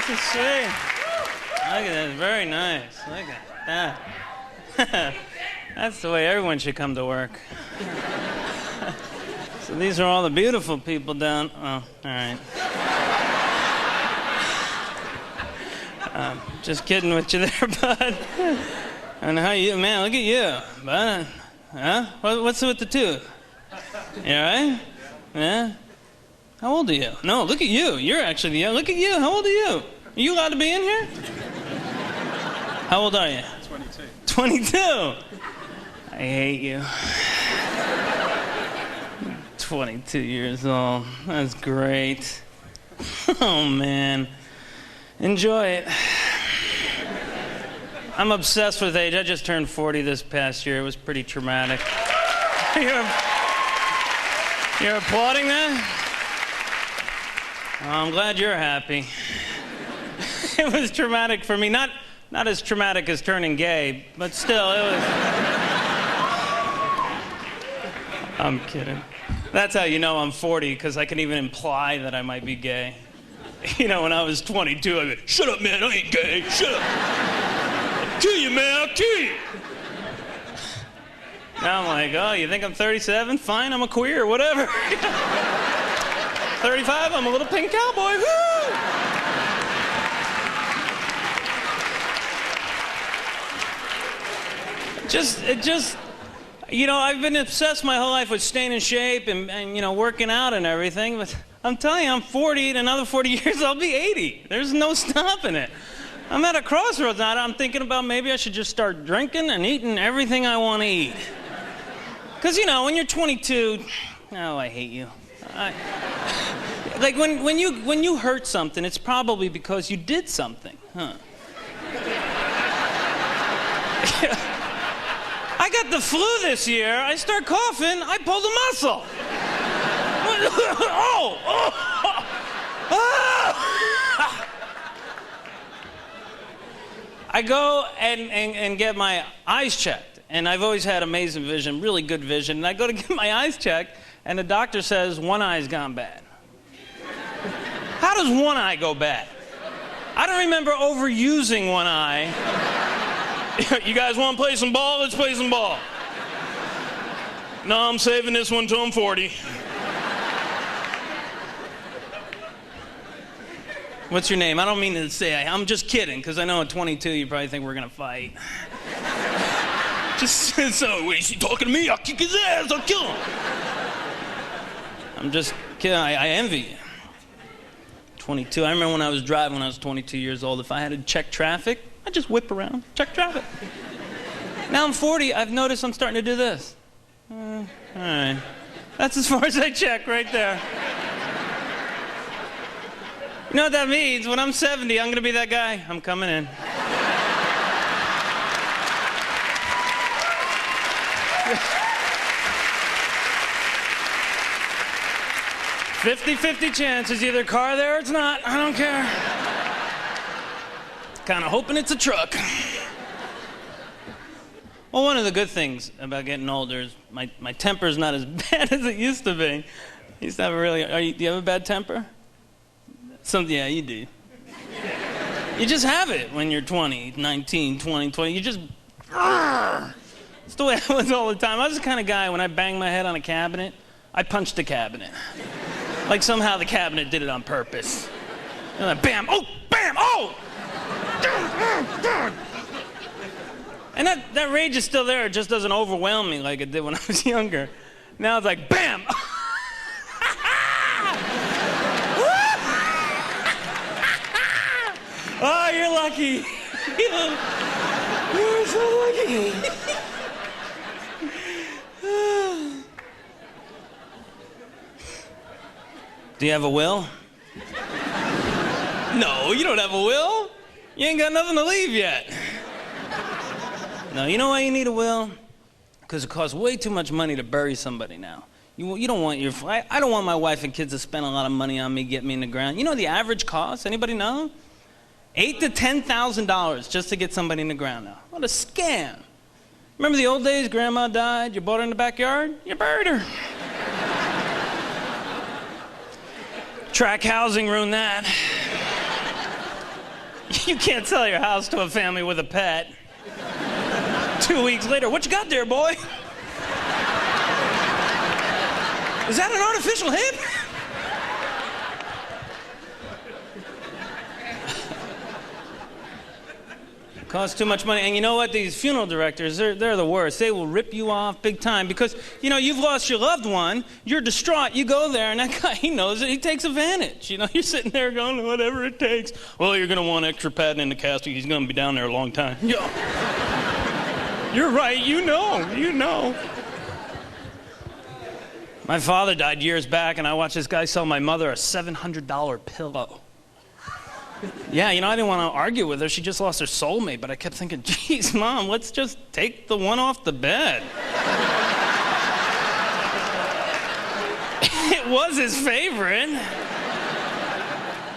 this is sweet. Look at that, very nice. Look at that. That's the way everyone should come to work. So these are all the beautiful people down. Oh, all right. Just kidding with you there, bud. And how you, man? Look at you, bud. Huh? What's with the tooth? You all right? Yeah. How old are you? No, look at you. You're actually the young. Look at you. How old are you? Are you allowed to be in here? How old are you? 22. 22. I hate you. 22 years old. That's great. Oh, man. Enjoy it. I'm obsessed with age. I just turned 40 this past year. It was pretty traumatic. You're applauding that? Oh, I'm glad you're happy. It was traumatic for me. Not as traumatic as turning gay, but still, it was... I'm kidding. That's how you know I'm 40, because I can even imply that I might be gay. You know, when I was 22, I'd be, shut up, man, I ain't gay, shut up. I'll kill you, man, I'll kill you. Now I'm like, oh, you think I'm 37? Fine, I'm a queer, whatever. 35, I'm a little pink cowboy, woo! You know, I've been obsessed my whole life with staying in shape and you know, working out and everything, but I'm telling you, I'm 40, in another 40 years, I'll be 80. There's no stopping it. I'm at a crossroads now. I'm thinking about maybe I should just start drinking and eating everything I want to eat. Because, you know, when you're 22, oh, I hate you. Like, when you hurt something, it's probably because you did something, huh? I got the flu this year. I start coughing. I pulled a muscle. I go and get my eyes checked. And I've always had amazing vision, really good vision. And I go to get my eyes checked, and the doctor says one eye's gone bad. How does one eye go bad? I don't remember overusing one eye. You guys want to play some ball? Let's play some ball. No, I'm saving this one till I'm 40. What's your name? I don't mean to say, I'm just kidding, because I know at 22 you probably think we're going to fight. Just so, is he talking to me? I'll kick his ass, I'll kill him. I'm just kidding, I envy you. 22, I remember when I was driving when I was 22 years old, if I had to check traffic, I'd just whip around, check traffic. Now I'm 40, I've noticed I'm starting to do this. All right. That's as far as I check right there. You know what that means? When I'm 70, I'm going to be that guy. I'm coming in. 50-50 chance. There's either a car there or it's not. I don't care. Kind of hoping it's a truck. Well, one of the good things about getting older is my temper's not as bad as it used to be. I used to have a really... do you have a bad temper? Yeah, you do. You just have it when you're 20, 19, 20. You just... It's the way I was all the time. I was the kind of guy, when I banged my head on a cabinet, I punched the cabinet. Like somehow the cabinet did it on purpose. And then bam, oh, bam, oh! And that rage is still there. It just doesn't overwhelm me like it did when I was younger. Now it's like, bam! Oh, you're lucky. You're so lucky. Do you have a will? No, you don't have a will. You ain't got nothing to leave yet. No, you know why you need a will? Because it costs way too much money to bury somebody now. You don't want your... I don't want my wife and kids to spend a lot of money on me, get me in the ground. You know the average cost? Anybody know? $8,000 to $10,000 just to get somebody in the ground now. What a scam. Remember the old days? Grandma died, you bought her in the backyard, you buried her. Track housing ruined that. You can't sell your house to a family with a pet. 2 weeks later, what you got there, boy? Is that an artificial hip? Costs too much money. And you know what? These funeral directors, they're the worst. They will rip you off big time because, you know, you've lost your loved one. You're distraught. You go there, and that guy, he knows it. He takes advantage. You know, you're sitting there going, whatever it takes. Well, you're going to want extra padding in the casket. He's going to be down there a long time. Yo. You're right. You know. My father died years back, and I watched this guy sell my mother a $700 pillow. Yeah, you know, I didn't want to argue with her. She just lost her soulmate, but I kept thinking, geez, Mom, let's just take the one off the bed. It was his favorite.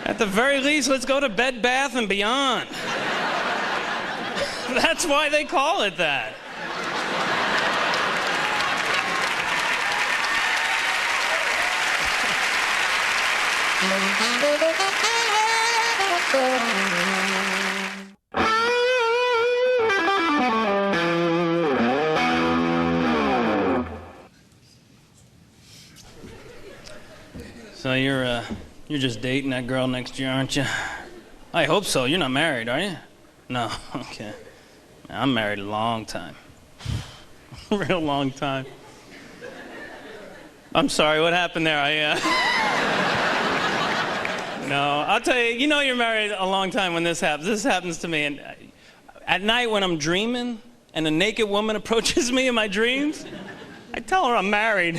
At the very least, let's go to Bed Bath & Beyond. That's why they call it that. So you're just dating that girl next year, aren't you? I hope so. You're not married, are you? No, okay. I'm married a long time. Real long time. I'm sorry, what happened there? No, I'll tell you, you know you're married a long time when this happens. This happens to me. And at night when I'm dreaming and a naked woman approaches me in my dreams, I tell her I'm married.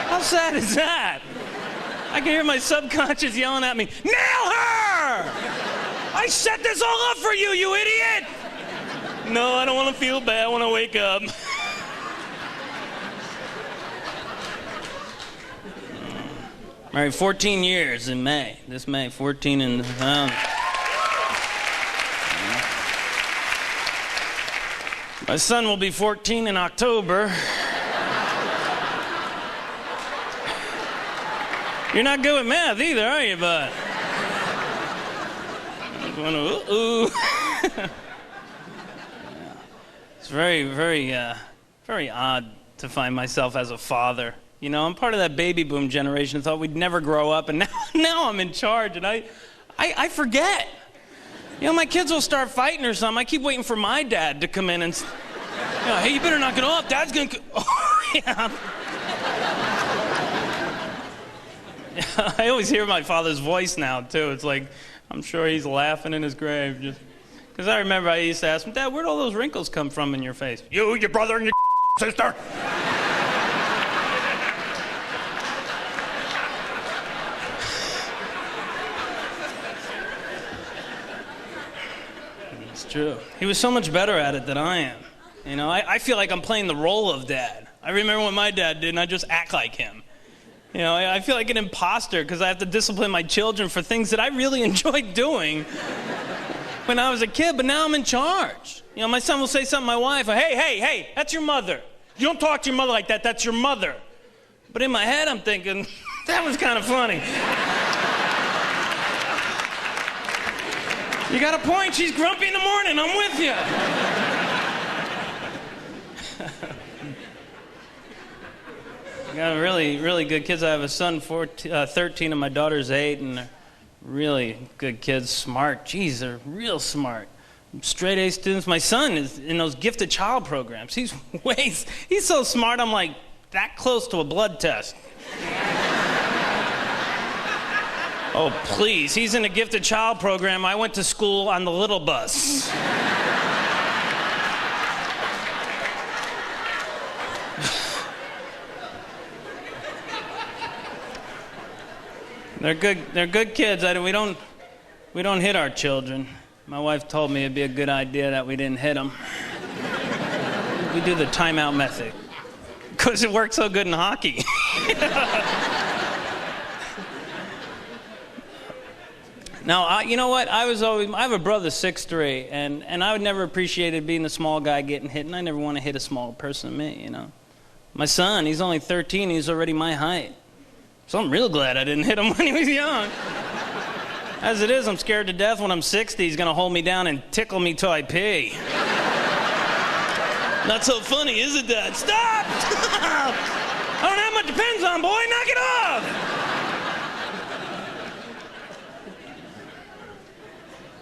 How sad is that? I can hear my subconscious yelling at me, nail her! I set this all up for you, you idiot! No, I don't want to feel bad when I wake up. Married 14 years in May. This May, 14 and... My son will be 14 in October. You're not good with math either, are you, bud? Ooh. It's very odd to find myself as a father. You know, I'm part of that baby boom generation. Thought we'd never grow up, and now I'm in charge, and I forget. You know, my kids will start fighting or something. I keep waiting for my dad to come in and, you know, hey, you better knock it off. Dad's gonna. Oh, yeah. I always hear my father's voice now too. It's like I'm sure he's laughing in his grave, just because I remember I used to ask him, Dad, where'd all those wrinkles come from in your face? You, your brother, and your sister. It's true. He was so much better at it than I am. You know, I feel like I'm playing the role of dad. I remember what my dad did, and I just act like him. You know, I feel like an imposter because I have to discipline my children for things that I really enjoyed doing when I was a kid, but now I'm in charge. You know, my son will say something to my wife, hey, that's your mother. You don't talk to your mother like that, that's your mother. But in my head, I'm thinking, that was kind of funny. You got a point, she's grumpy in the morning, I'm with you. I got really, really good kids. I have a son, 13, and my daughter's 8, and they're really good kids, smart. Geez, they're real smart. Straight A students. My son is in those gifted child programs. He's so smart, I'm like that close to a blood test. Oh, please, he's in a gifted child program. I went to school on the little bus. They're good kids. We don't hit our children. My wife told me it'd be a good idea that we didn't hit them. We do the timeout method because it works so good in hockey. Now, you know what? I have a brother, 6'3", and I would never appreciated being the small guy getting hit, and I never want to hit a small person than me, you know. My son, he's only 13, he's already my height. So I'm real glad I didn't hit him when he was young. As it is, I'm scared to death when I'm 60, he's gonna hold me down and tickle me till I pee. Not so funny, is it, Dad? Stop! I don't have much depends on, boy. Knock it off!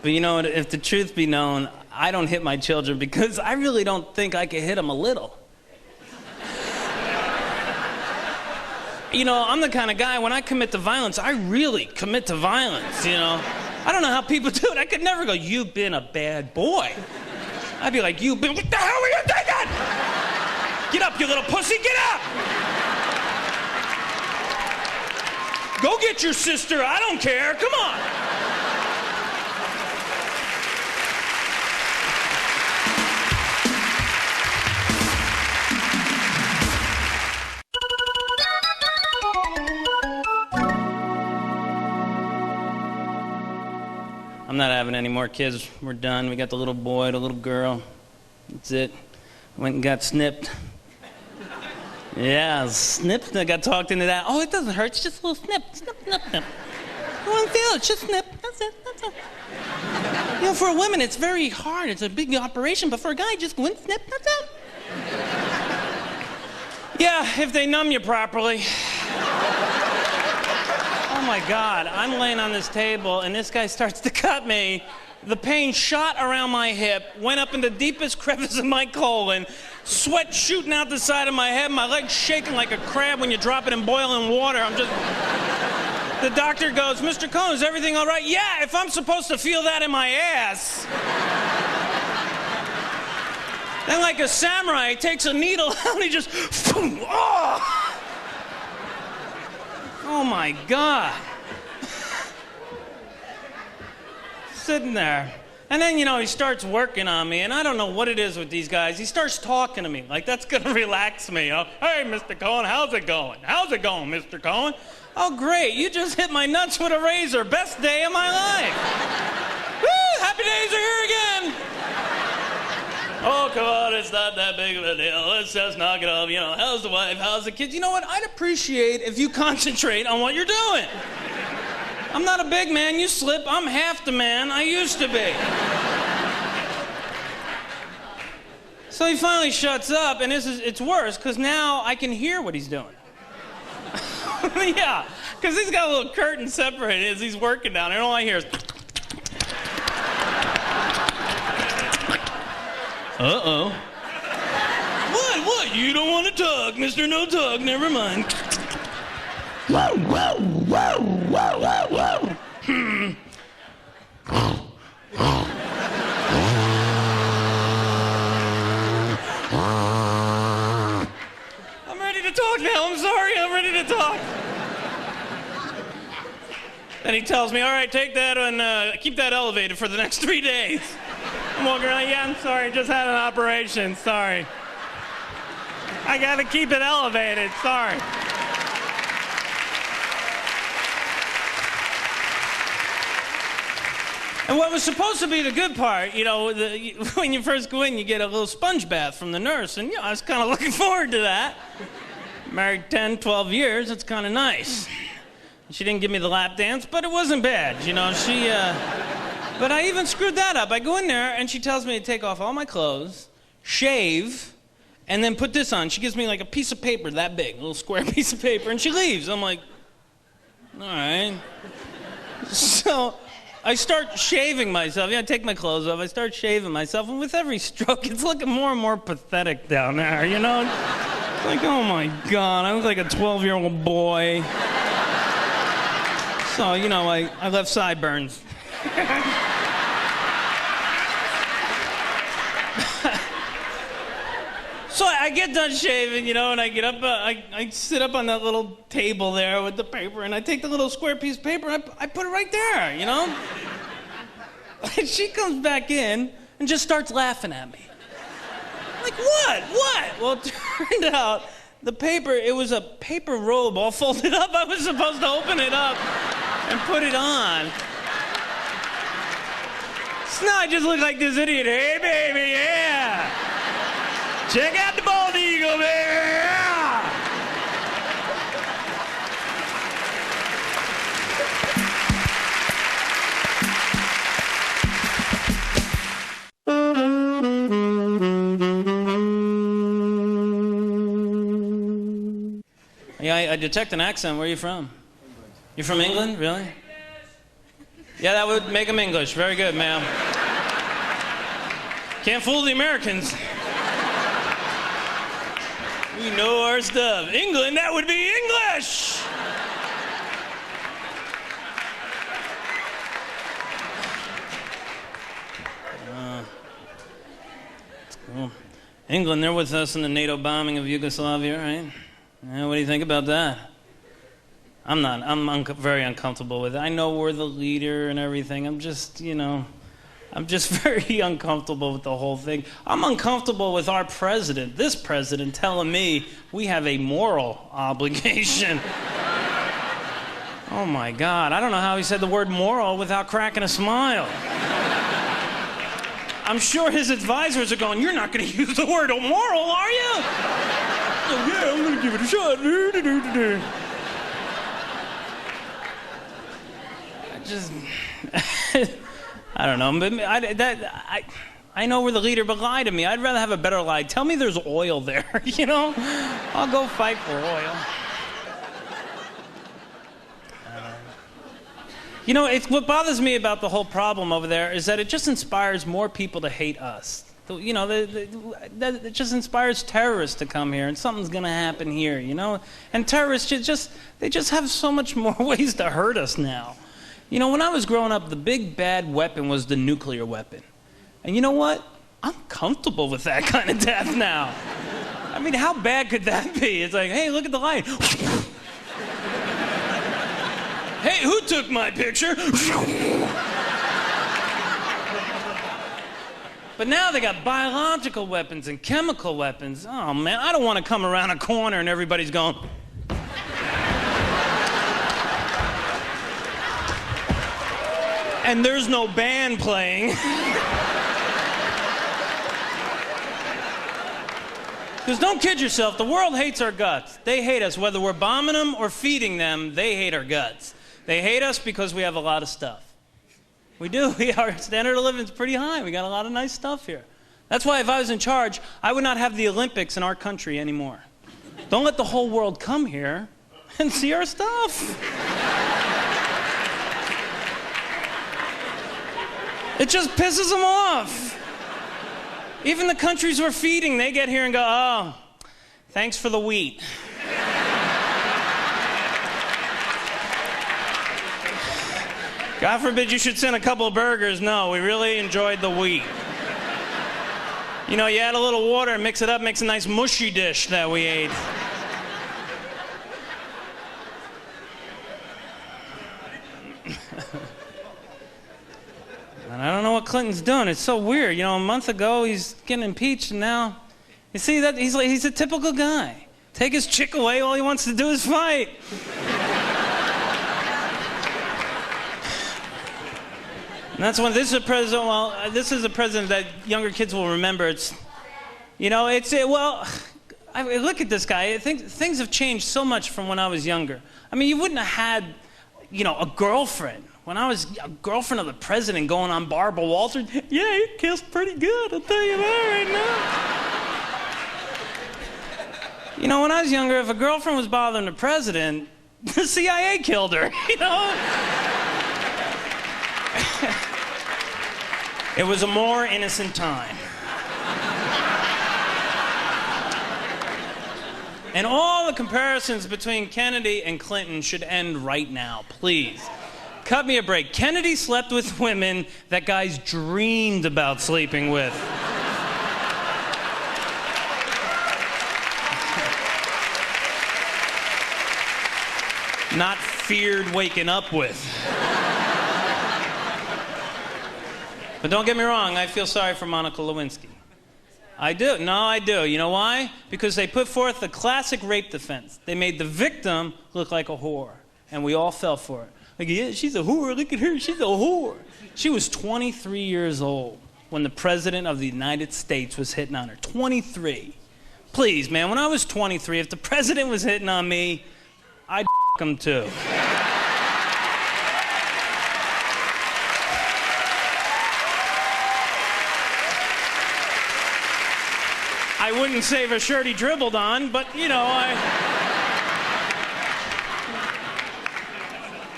But you know what? If the truth be known, I don't hit my children because I really don't think I can hit them a little. You know, I'm the kind of guy, when I commit to violence, I really commit to violence, you know? I don't know how people do it. I could never go, "You've been a bad boy." I'd be like, "You've been, what the hell were you thinking? Get up, you little pussy, get up! Go get your sister, I don't care, come on." I'm not having any more kids. We're done. We got the little boy, the little girl. That's it. Went and got snipped. Yeah, snipped. I got talked into that. "Oh, it doesn't hurt. It's just a little snip. Snip, snip, snip. I won't feel it. Just snip. That's it. That's it." You know, for a woman, it's very hard. It's a big operation. But for a guy, just one snip. That's it. Yeah, if they numb you properly. Oh my God, I'm laying on this table and this guy starts to cut me. The pain shot around my hip, went up in the deepest crevice of my colon, sweat shooting out the side of my head, my legs shaking like a crab when you drop it in boiling water. The doctor goes, "Mr. Cohen, is everything all right?" "Yeah, if I'm supposed to feel that in my ass." Then like a samurai, he takes a needle out and he just, oh! Oh my God. Sitting there. And then, you know, he starts working on me, and I don't know what it is with these guys. He starts talking to me, like that's gonna relax me. "Oh, hey, Mr. Cohen, how's it going? How's it going, Mr. Cohen?" "Oh, great, you just hit my nuts with a razor. Best day of my life." "Woo, happy days are here again." "Oh, come on, it's not that big of a deal. Let's just knock it off. You know, how's the wife? How's the kids?" You know what? I'd appreciate if you concentrate on what you're doing. I'm not a big man. You slip. I'm half the man I used to be. So he finally shuts up, and it's worse, because now I can hear what he's doing. Yeah, because he's got a little curtain separated as he's working down there, and all I hear is... Uh-oh. What? You don't want to talk, Mr. No Talk. Never mind. Whoa, whoa, whoa, whoa, whoa, whoa. I'm ready to talk now. I'm sorry. I'm ready to talk. Then he tells me, "All right, take that and keep that elevated for the next 3 days." I'm walking around, "Yeah, I'm sorry, just had an operation, sorry. I gotta keep it elevated, sorry." And what was supposed to be the good part, you know, when you first go in, you get a little sponge bath from the nurse, and you know, I was kind of looking forward to that. Married 10, 12 years, it's kind of nice. She didn't give me the lap dance, but it wasn't bad, you know, But I even screwed that up. I go in there, and she tells me to take off all my clothes, shave, and then put this on. She gives me like a piece of paper that big, a little square piece of paper, and she leaves. I'm like, all right. So I start shaving myself. Yeah, I take my clothes off. I start shaving myself, and with every stroke, it's looking more and more pathetic down there, you know? It's like, oh my God, I look like a 12-year-old boy. So, you know, I left sideburns. So I get done shaving, you know, and I get up, I sit up on that little table there with the paper, and I take the little square piece of paper, and I put it right there, you know? And she comes back in and just starts laughing at me. Like, what? Well, it turned out the paper, it was a paper robe all folded up. I was supposed to open it up and put it on. So now I just look like this idiot. Hey, baby, yeah. Check out the bald eagle, baby, yeah. Yeah, I detect an accent. Where are you from? You're from England? Really? Yeah, that would make them English. Very good, ma'am. Can't fool the Americans. We know our stuff. England, that would be English! Cool. England, they're with us in the NATO bombing of Yugoslavia, right? Yeah, what do you think about that? I'm very uncomfortable with it. I know we're the leader and everything. I'm just very uncomfortable with the whole thing. I'm uncomfortable with our president, this president, telling me we have a moral obligation. Oh my God, I don't know how he said the word moral without cracking a smile. I'm sure his advisors are going, you're not going to use the word moral, are you? Oh, yeah, I'm going to give it a shot. I don't know. But I know we're the leader, but lie to me. I'd rather have a better lie. Tell me there's oil there, you know? I'll go fight for oil. You know, what bothers me about the whole problem over there is that it just inspires more people to hate us. You know, it just inspires terrorists to come here, and something's going to happen here, you know? And terrorists they just have so much more ways to hurt us now. You know, when I was growing up, the big bad weapon was the nuclear weapon. And you know what? I'm comfortable with that kind of death now. I mean, how bad could that be? It's like, hey, look at the light. Hey, who took my picture? But now they got biological weapons and chemical weapons. Oh, man, I don't want to come around a corner and everybody's going... and there's no band playing. Because don't kid yourself, the world hates our guts. They hate us, whether we're bombing them or feeding them, they hate our guts. They hate us because we have a lot of stuff. We do. Our standard of living is pretty high. We got a lot of nice stuff here. That's why if I was in charge, I would not have the Olympics in our country anymore. Don't let the whole world come here and see our stuff. It just pisses them off. Even the countries we're feeding, they get here and go, oh, thanks for the wheat. God forbid you should send a couple of burgers. No, we really enjoyed the wheat. You know, you add a little water and mix it up, makes a nice mushy dish that we ate. And I don't know what Clinton's doing. It's so weird. You know, a month ago he's getting impeached, and now, you see that he's a typical guy. Take his chick away, all he wants to do is fight. And that's when this is a president. Well, this is a president that younger kids will remember. It's, you know, look at this guy. I think things have changed so much from when I was younger. I mean, you wouldn't have had, you know, a girlfriend. When I was a girlfriend of the president going on Barbara Walters, yeah, he kissed pretty good, I'll tell you that right now. You know, when I was younger, if a girlfriend was bothering the president, the CIA killed her, you know? It was a more innocent time. And all the comparisons between Kennedy and Clinton should end right now, please. Cut me a break. Kennedy slept with women that guys dreamed about sleeping with. Not feared waking up with. But don't get me wrong, I feel sorry for Monica Lewinsky. I do. No, I do. You know why? Because they put forth the classic rape defense. They made the victim look like a whore, and we all fell for it. Like, yeah, she's a whore. Look at her. She's a whore. She was 23 years old when the President of the United States was hitting on her. 23. Please, man, when I was 23, if the President was hitting on me, I'd him too. I wouldn't save a shirt he dribbled on, but, you know,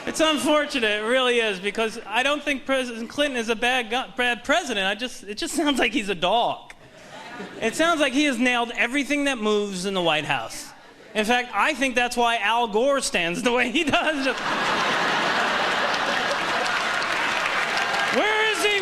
It's unfortunate, it really is, because I don't think President Clinton is a bad president. It just sounds like he's a dog. It sounds like he has nailed everything that moves in the White House. In fact, I think that's why Al Gore stands the way he does. Where is he?